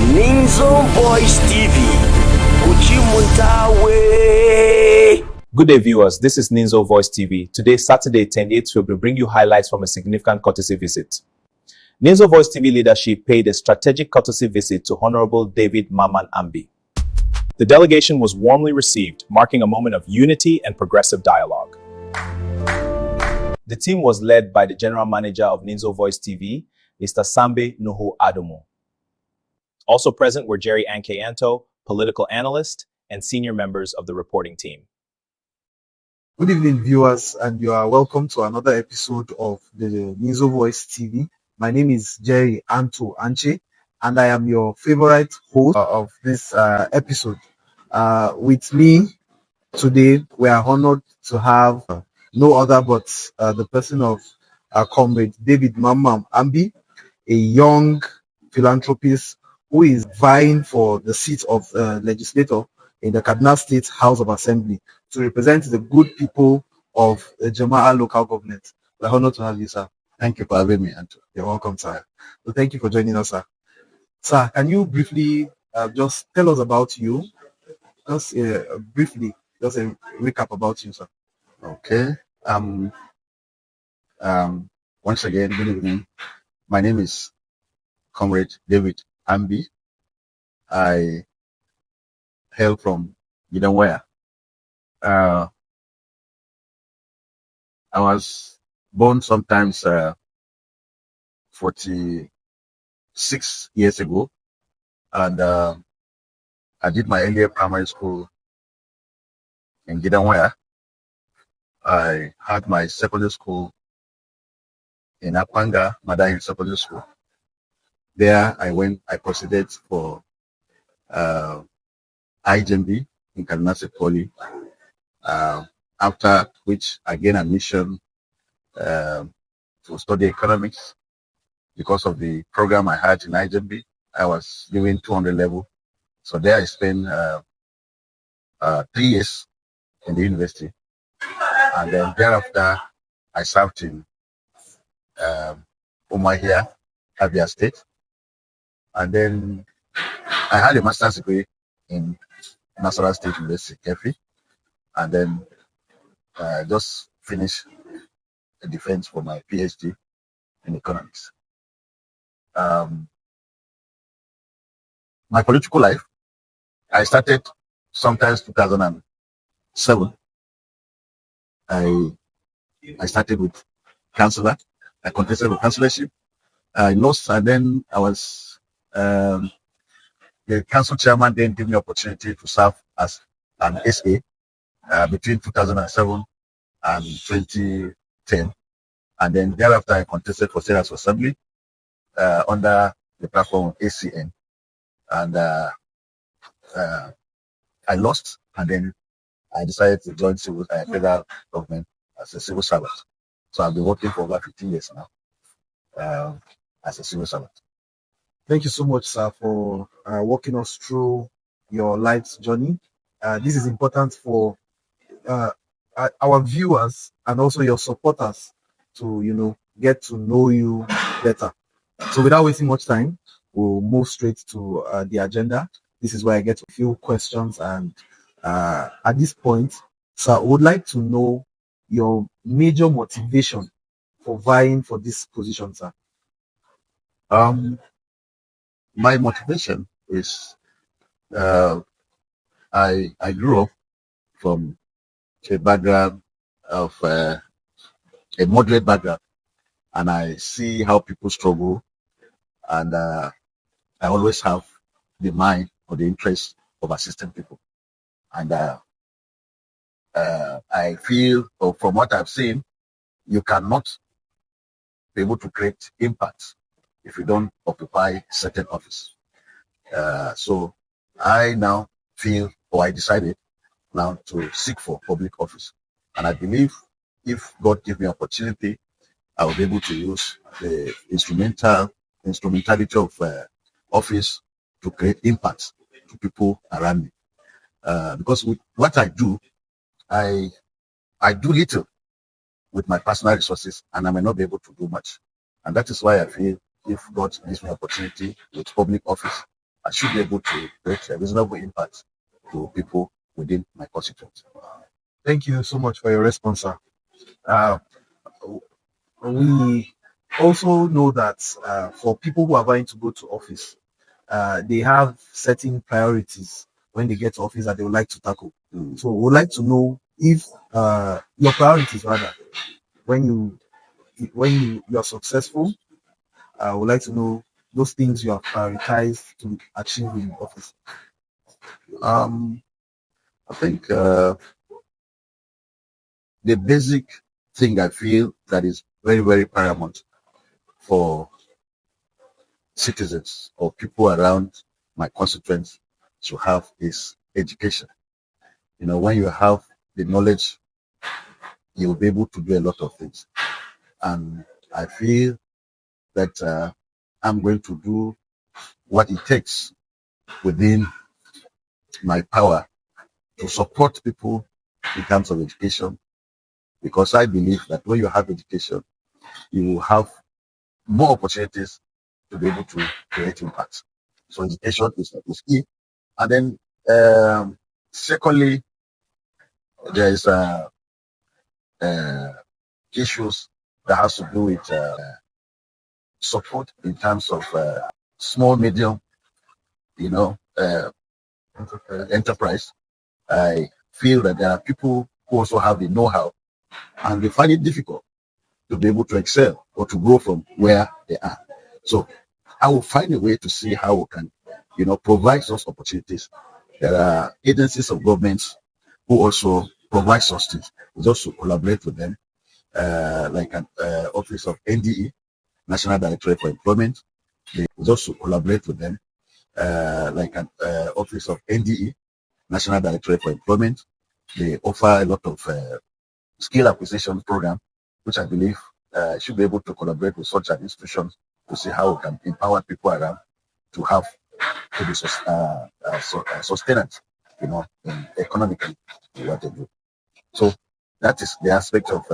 Ninzo Voice TV. Good day, viewers. This is Ninzo Voice TV. Today, Saturday, 10/8, we'll bring you highlights from a significant courtesy visit. Ninzo Voice TV leadership paid a strategic courtesy visit to Honorable David Mamman Ambi. The delegation was warmly received, marking a moment of unity and progressive dialogue. The team was led by the general manager of Ninzo Voice TV, Mr. Sambe Nuhu Adomo. Also present were Jerry Anke-Anto, political analyst, and senior members of the reporting team. Good evening, viewers, and you are welcome to another episode of the Ninzo Voice TV. My name is Jerry Anto Anche, and I am your favorite host of this episode. With me today, we are honored to have no other but the person of our comrade David Mamman Ambi, a young philanthropist who is vying for the seat of legislator in the Kaduna State House of Assembly to represent the good people of the Jama'a local government. We're honored to have you, sir. Thank you for having me, Anto. You're welcome, sir. So thank you for joining us, sir. Sir, can you briefly just tell us about you? Just briefly, just a recap about you, sir. Okay. Once again, good evening. My name is Comrade David Ambi. I hail from Gidanwaya. I was born sometimes 46 years ago, and I did my earlier primary school in Gidanwaya. I had my secondary school in Apanga, Madahin Secondary School. There I proceeded for IJMB in Kaduna State Poly, after which I gained admission to study economics. Because of the program I had in IJMB, I was doing 200 level. So there I spent 3 years in the university. And then thereafter, I served in Umahia, Abia State. And then I had a master's degree in National State University, Kefi. And then I just finished a defense for my PhD in economics. My political life, I started sometimes 2007. I started with councillor. I contested with councillorship. I lost, and then I was the council chairman. Then gave me opportunity to serve as an SA between 2007 and 2010, and then thereafter I contested for State House Assembly under the platform of ACN, and I lost, and then I decided to join federal government as a civil servant. So I've been working for over 15 years now as a civil servant. Thank you so much, sir, for walking us through your life's journey. This is important for our viewers and also your supporters to, get to know you better. So without wasting much time, we'll move straight to the agenda. This is where I get a few questions, and at this point, sir, I would like to know your major motivation for vying for this position, sir. My motivation is I grew up from a background of a moderate background, and I see how people struggle, and I always have the mind or the interest of assisting people. And I feel, from what I've seen, you cannot be able to create impact if you don't occupy certain office. So I now feel, or I decided now to seek for public office. And I believe if God gives me opportunity, I will be able to use the instrumentality of office to create impact to people around me. Because with what I do little with my personal resources, and I may not be able to do much. And that is why I feel if God gives me opportunity with public office, I should be able to create a reasonable impact to people within my constituency. Thank you so much for your response, sir. Uh, we also know that for people who are going to go to office, they have certain priorities when they get to office that they would like to tackle. So we would like to know if your priorities, rather, when you are successful, I would like to know those things you have prioritized to achieve in office. I think the basic thing I feel that is very, very paramount for citizens or people around my constituents to have is education. When you have the knowledge, you'll be able to do a lot of things. And I feel that I'm going to do what it takes within my power to support people in terms of education, because I believe that when you have education, you will have more opportunities to be able to create impact. So education is key. And then secondly, there is issues that has to do with support in terms of small, medium, enterprise. I feel that there are people who also have the know-how and they find it difficult to be able to excel or to grow from where they are. So I will find a way to see how we can, provide those opportunities. There are agencies of government who also provide such things. We also collaborate with them, like an office of NDE, National Directorate for Employment. We also collaborate with them, like an office of NDE, National Directorate for Employment. They offer a lot of skill acquisition program, which I believe should be able to collaborate with such an institutions to see how we can empower people around to have to be sustained, in economically what they do. So that is the aspect of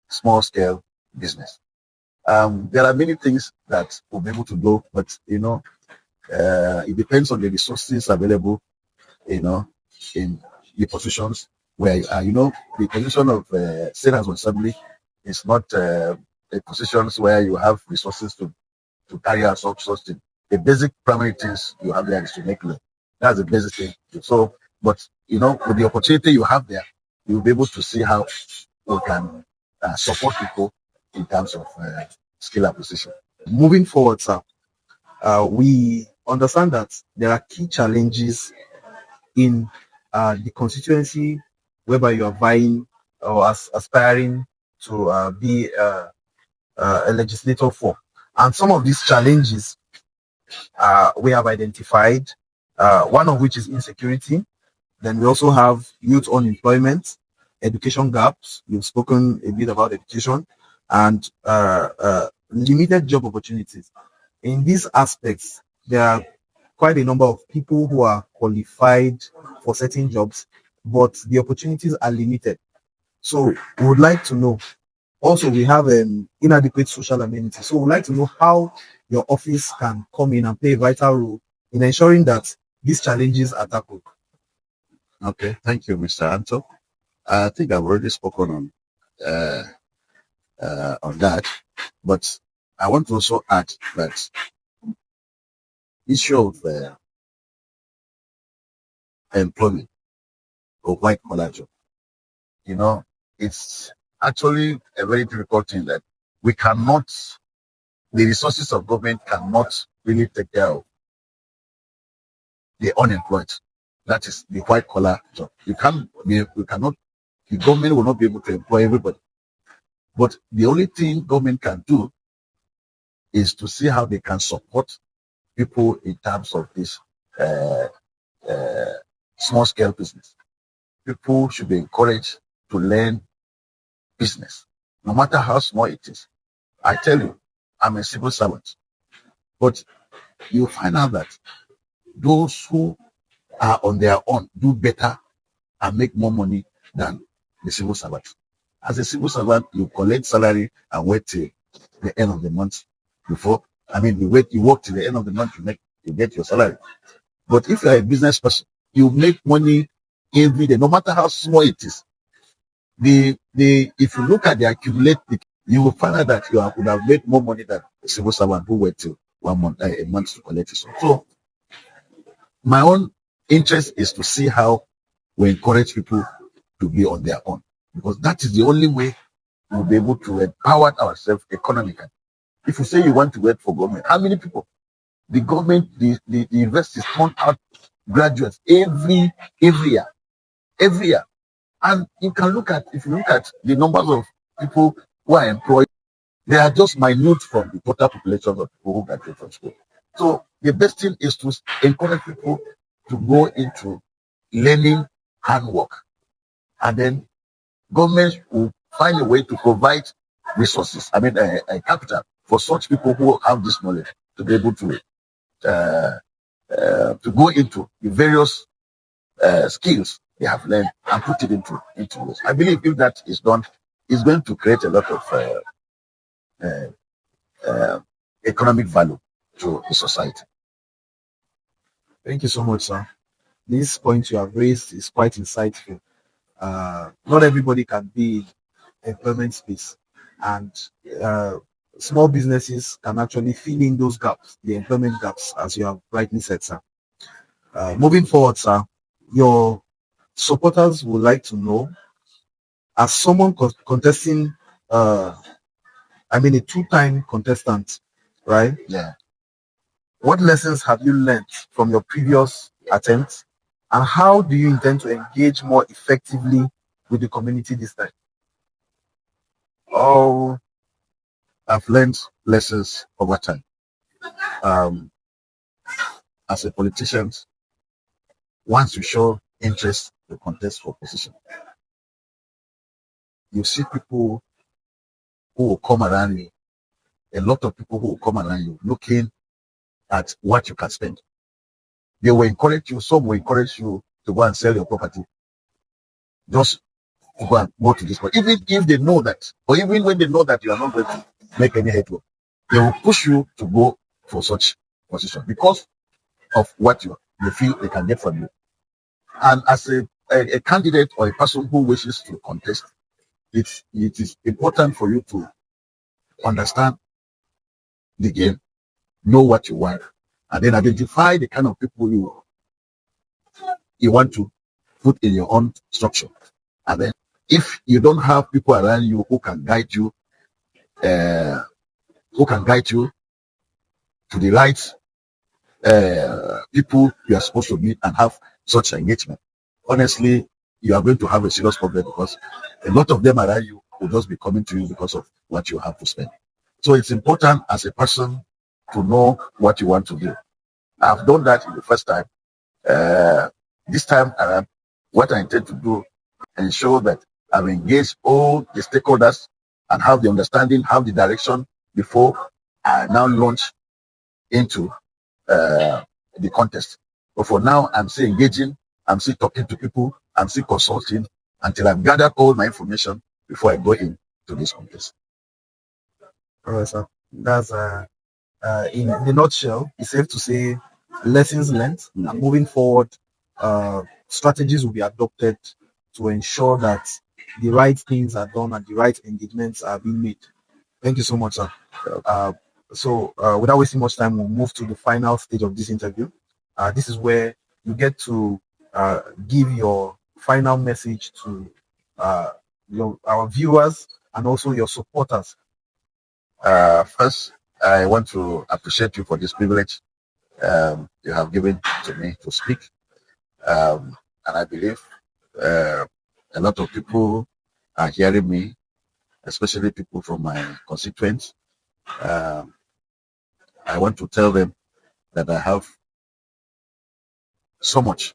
small scale business. There are many things that we'll be able to do, but it depends on the resources available, in the positions where you are. The position of Senate Assembly is not a positions where you have resources to carry out such things. The basic primary things you have there is to make law. That's the basic thing. So, but with the opportunity you have there, you'll be able to see how we can support people in terms of skill acquisition. Moving forward, sir, we understand that there are key challenges in the constituency whereby you are vying or aspiring to be a legislator for. And some of these challenges we have identified, one of which is insecurity. Then we also have youth unemployment, education gaps. You've spoken a bit about education, and limited job opportunities. In these aspects, there are quite a number of people who are qualified for certain jobs, but the opportunities are limited. So we would like to know. Also, we have inadequate social amenities. So we'd like to know how your office can come in and play a vital role in ensuring that these challenges are tackled. Okay, thank you, Mr. Anto. I think I've already spoken on that, but I want to also add that issue of employment of white collar job. It's actually a very difficult thing that we cannot, the resources of government cannot really take care of the unemployed. That is the white collar job. We cannot, the government will not be able to employ everybody. But the only thing government can do is to see how they can support people in terms of this small scale business. People should be encouraged to learn business, no matter how small it is. I tell you, I'm a civil servant, but you find out that those who are on their own do better and make more money than the civil servant. As a civil servant, you collect salary and wait till the end of the month you work till the end of the month you get your salary. But if you are a business person, you make money every day, no matter how small it is. If you look at the accumulated, you will find out that would have made more money than a civil servant who wait till 1 month, a month to collect it. So my own interest is to see how we encourage people to be on their own, because that is the only way we'll be able to empower ourselves economically. If you say you want to work for government, how many people? The government, the universities turn out graduates every year, and you can look at, if you look at the numbers of people who are employed, they are just minute from the total population of people who graduate from school. So the best thing is to encourage people to go into learning handwork, and then government will find a way to provide resources, capital for such people who have this knowledge to be able to go into the various skills they have learned and put it into use. I believe if that is done, it's going to create a lot of economic value to the society. Thank you so much, sir. This point you have raised is quite insightful. Not everybody can be in employment space, and small businesses can actually fill in those gaps, the employment gaps, as you have rightly said, sir. Moving forward, sir, your supporters would like to know, as someone contesting, a two-time contestant, right? Yeah. What lessons have you learned from your previous attempts, and how do you intend to engage more effectively with the community this time? Oh, I've learned lessons over time. As a politician, once you show interest to contest for position, you see people who will come around you, a lot of people who will come around you looking at what you can spend. They will encourage you, some will encourage you to go and sell your property. Just to go to this point. Even if they know that, or even when they know that you are not going to make any headway, they will push you to go for such position because of what you feel they can get from you. And as a candidate or a person who wishes to contest, it is important for you to understand the game, know what you want, and then identify the kind of people you want to put in your own structure. And then if you don't have people around you who can guide you to the right people you are supposed to meet and have such engagement, honestly, you are going to have a serious problem, because a lot of them around you will just be coming to you because of what you have to spend. So it's important as a person to know what you want to do. I've done that in the first time. This time around, what I intend to do, ensure that I've engaged all the stakeholders and have the understanding, have the direction before I now launch into the contest. But for now, I'm still engaging, I'm still talking to people, I'm still consulting until I've gathered all my information before I go into this contest. All right, sir. That's in the nutshell, it's safe to say lessons learned, and moving forward, strategies will be adopted to ensure that the right things are done and the right engagements are being made. Thank you so much, sir. So without wasting much time, we'll move to the final stage of this interview. This is where you get to give your final message to our viewers and also your supporters. First, I want to appreciate you for this privilege you have given to me to speak. And I believe a lot of people are hearing me, especially people from my constituents. I want to tell them that I have so much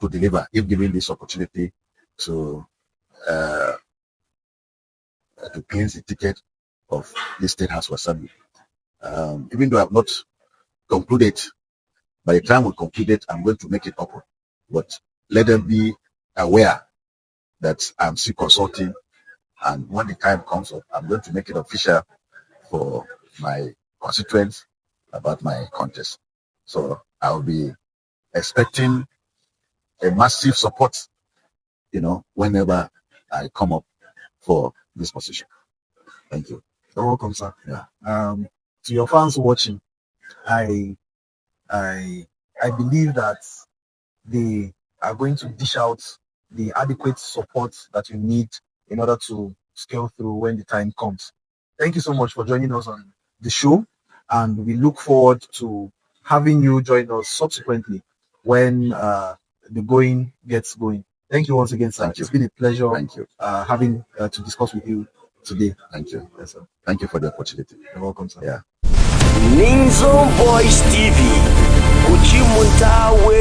to deliver if given this opportunity to cleanse the ticket of this State House of Assembly. Even though I have not concluded, by the time we conclude it, I'm going to make it open. But let them be aware that I'm still consulting, and when the time comes up, I'm going to make it official for my constituents about my contest. So I'll be expecting a massive support, whenever I come up for this position. Thank you. You're welcome, sir. Yeah. To your fans watching, I believe that they are going to dish out the adequate support that you need in order to scale through when the time comes. Thank you so much for joining us on the show, and we look forward to having you join us subsequently when the going gets going. Thank you once again, sir. Thank you. It's been a pleasure Thank you. having to discuss with you today. Thank you. Yes, sir. Thank you for the opportunity. You're welcome, sir. Yeah. Ninzo Voice TV. Uchimuntawe.